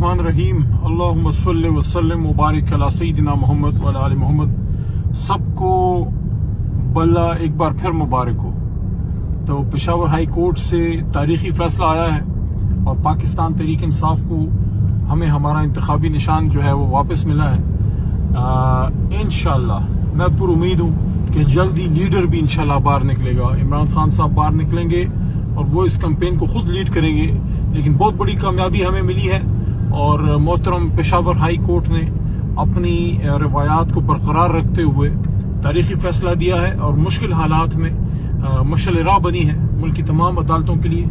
बिस्मिल्लाहिर्रहमानिर्रहीम अल्लाहुम्मा सल्लि व सल्लिम व बारिक अला सय्यिदिना मोहम्मद व अला आलि मोहम्मद। सबको बल्ला एक बार फिर मुबारक हो। तो पेशावर हाई कोर्ट से तारीखी फैसला आया है और पाकिस्तान तहरीक इंसाफ को हमें हमारा इंतखाबी निशान जो है वो वापस मिला है। इंशाअल्लाह मैं पूरी उम्मीद हूँ कि जल्दी लीडर भी इंशाअल्लाह बाहर निकलेगा। इमरान खान साहब बाहर निकलेंगे और वो इस कैंपेन को खुद लीड करेंगे। लेकिन बहुत बड़ी कामयाबी हमें मिली है और मोहतरम पेशावर हाई कोर्ट ने अपनी रवायात को बरकरार रखते हुए तारीखी फैसला दिया है और मुश्किल हालात में मशअल राह बनी है मुल्क की तमाम अदालतों के लिए।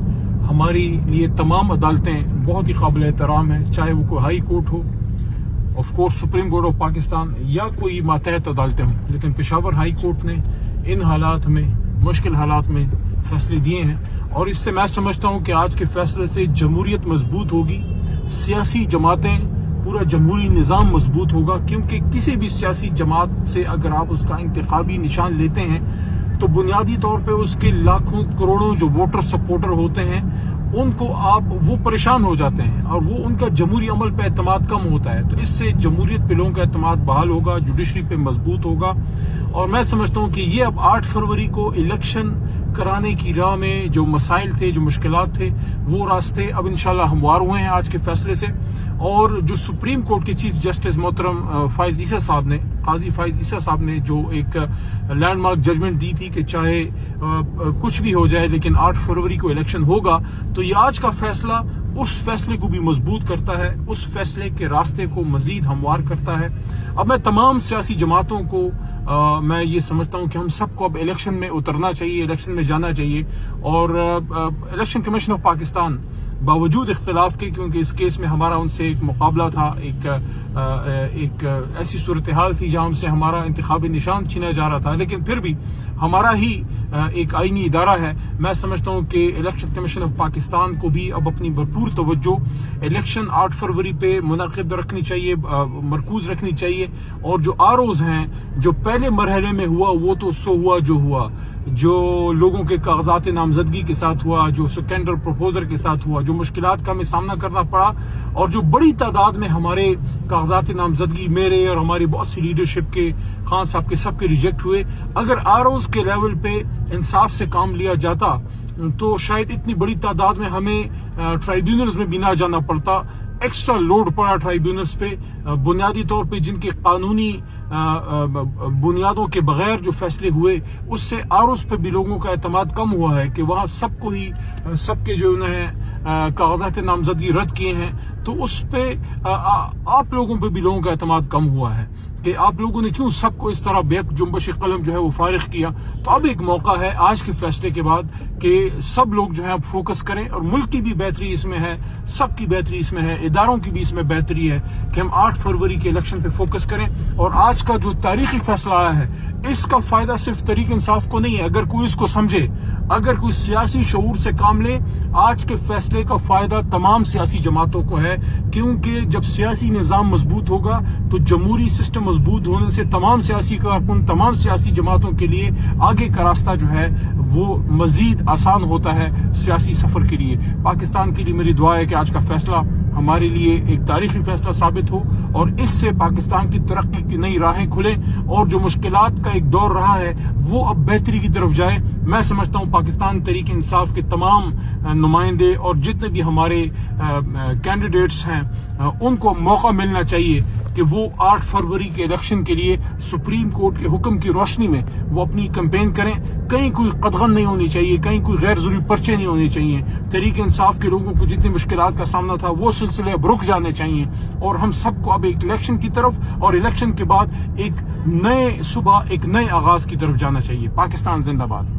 हमारी लिए तमाम अदालतें बहुत ही काबिल एहतराम है, चाहे वो कोई हाई कोर्ट हो, of course supreme court of Pakistan, या कोई मातहत अदालतें हों। लेकिन पेशावर हाई कोर्ट ने इन हालात में, मुश्किल हालात में फैसले दिए हैं और इससे मैं समझता हूं कि आज के फैसले से जमहूरियत मजबूत होगी, सियासी जमातें, पूरा जमहूरी निज़ाम मजबूत होगा। क्योंकि किसी भी सियासी जमात से अगर आप उसका इंतखाबी निशान लेते हैं तो बुनियादी तौर पे उसके लाखों करोड़ों जो वोटर सपोर्टर होते हैं उनको वो परेशान हो जाते हैं और वो उनका जमहूरी अमल पे एतमाद कम होता है। तो इससे जमहूरियत पे लोगों का एतमाद बहाल होगा, जुडिशरी पे मजबूत होगा। और मैं समझता हूँ कि ये अब 8 फरवरी को इलेक्शन कराने की राह में जो मसाइल थे, जो मुश्किलात थे, वो रास्ते अब इंशाल्लाह हमवार हुए हैं आज के फैसले से। और जो सुप्रीम कोर्ट के चीफ जस्टिस मोहतरम फाइज ईसा साहब ने, काजी फाइज ईसा साहब ने जो एक लैंडमार्क जजमेंट दी थी कि चाहे कुछ भी हो जाए लेकिन 8 फरवरी को इलेक्शन होगा, तो ये आज का फैसला उस फैसले को भी मजबूत करता है, उस फैसले के रास्ते को मजीद हमवार करता है। अब मैं तमाम सियासी जमातों को मैं ये समझता हूँ कि हम सबको अब इलेक्शन में उतरना चाहिए, इलेक्शन में जाना चाहिए। और इलेक्शन कमीशन ऑफ पाकिस्तान बावजूद इख्तिलाफ के, क्योंकि इस केस में हमारा उनसे एक मुकाबला था, एक ऐसी सूरत हाल थी जहां हमसे हमारा इंतखाबी निशान छीना जा रहा था, लेकिन फिर भी हमारा ही एक आईनी इदारा है। मैं समझता हूं कि इलेक्शन कमीशन ऑफ पाकिस्तान को भी अब अपनी भरपूर तवज्जो इलेक्शन 8 फरवरी पे मुनाकिद रखनी चाहिए, मरकूज रखनी चाहिए। और जो आरओज हैं, जो पहले मरहले में हुआ वो तो सो हुआ जो हुआ, जो लोगों के कागजात नामजदगी के साथ हुआ, जो सेकेंडर प्रपोजर के साथ हुआ, जो मुश्किलात का हमें सामना करना पड़ा और जो बड़ी तादाद में हमारे कागजात नामजदगी, मेरे और हमारी बहुत सी लीडरशिप के, खान साहब के, सबके रिजेक्ट हुए। अगर आरओज के लेवल पे इंसाफ से काम लिया जाता तो शायद इतनी बड़ी तादाद में हमें ट्राइब्यूनल्स में भी ना जाना पड़ता। एक्स्ट्रा लोड पड़ा ट्राइब्यूनल्स पे, बुनियादी तौर पे जिनके कानूनी बुनियादों के बगैर जो फैसले हुए, उससे आरओज पे भी लोगों का एतमाद कम हुआ है कि वहां सबको ही, सबके जो उन्हें कागजात नामजदगी रद्द किए हैं, तो उस पे आप लोगों पे भी लोगों का एतमाद कम हुआ है कि आप लोगों ने क्यों सबको इस तरह बेक जुम्बश कलम जो है वो फारिग किया। तो अब एक मौका है आज के फैसले के बाद कि सब लोग जो है अब फोकस करें और मुल्क की भी बेहतरी इसमें है, सबकी बेहतरी इसमें है, इदारों की भी इसमें बेहतरी है कि हम 8 फरवरी के इलेक्शन पे फोकस करें। और आज का जो तारीखी फैसला आया है, इसका फायदा सिर्फ तहरीक इंसाफ को नहीं है। अगर कोई इसको समझे, अगर कोई सियासी शऊर से काम ले, आज के फैसले का फायदा तमाम सियासी जमातों को है। क्योंकि जब सियासी निजाम मजबूत होगा तो जमहूरी सिस्टम मजबूत होने से तमाम सियासी कारकुन, तमाम सियासी जमातों के लिए आगे का रास्ता जो है वो मजीद आसान होता है सियासी सफर के लिए। पाकिस्तान के लिए मेरी दुआ है कि आज का फैसला हमारे लिए एक तारीखी फैसला साबित हो और इससे पाकिस्तान की तरक्की की नई राहें खुलें और जो मुश्किलात का एक दौर रहा है वो अब बेहतरी की तरफ जाए। मैं समझता हूं पाकिस्तान तहरीक इंसाफ के तमाम नुमाइंदे और जितने भी हमारे कैंडिडेट्स हैं उनको मौका मिलना चाहिए कि वो 8 फरवरी के इलेक्शन के लिए सुप्रीम कोर्ट के हुक्म की रोशनी में वो अपनी कैंपेन करें। कहीं कोई कदगन नहीं होनी चाहिए, कहीं कोई गैर जरूरी पर्चे नहीं होने चाहिए। तहरीक इंसाफ के लोगों को जितनी मुश्किलात का सामना था वो सिलसिले अब रुक जाने चाहिए और हम सबको अब एक इलेक्शन की तरफ और इलेक्शन के बाद एक नए सुबह, एक नए आगाज की तरफ जाना चाहिए। पाकिस्तान जिंदाबाद।